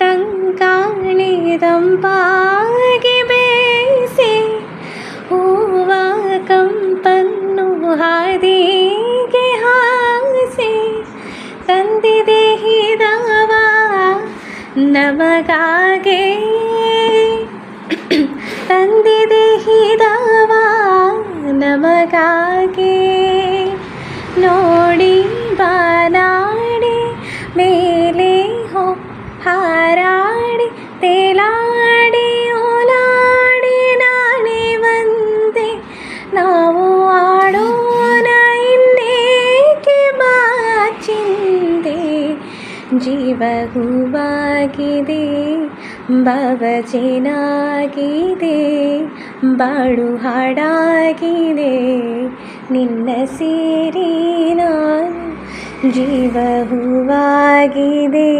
ತಂಗಾಳಿ ತಂಪಾಗಿ ಬೇಯಿಸಿ ಹೂವ ಕಂಪನ್ನು ಹಾದಿಗೆ ಹಾಸಿ ತಂದಿದೆ ಹಿದವ ನಮಗಾಗೆ ತಂದಿದೆ ಹಿದವ ನಮಗಾಗೆ ನೋಡಿ ಬಾನಾಡಿ ಮೇಲೆ ಹಾರಾಡಿ ತೇಲಾಡಿ ಓಲಾಡಿ ನಾನೇ ಬಂದೆ ನಾವು ಆಡೋಣ ಇನ್ನೇಕೆ ಬಾಚಿಂದೆ ಜೀವ ಹೂವಾಗಿದೆ ಭಾವಜೇನಾಗಿದೆ ಬಾಳು ಹಾಡಾಗಿದೆ ನಿನ್ನ ಸೇರಿ ನಾನು ಜೀವ ಹೂವಾಗಿದೆ.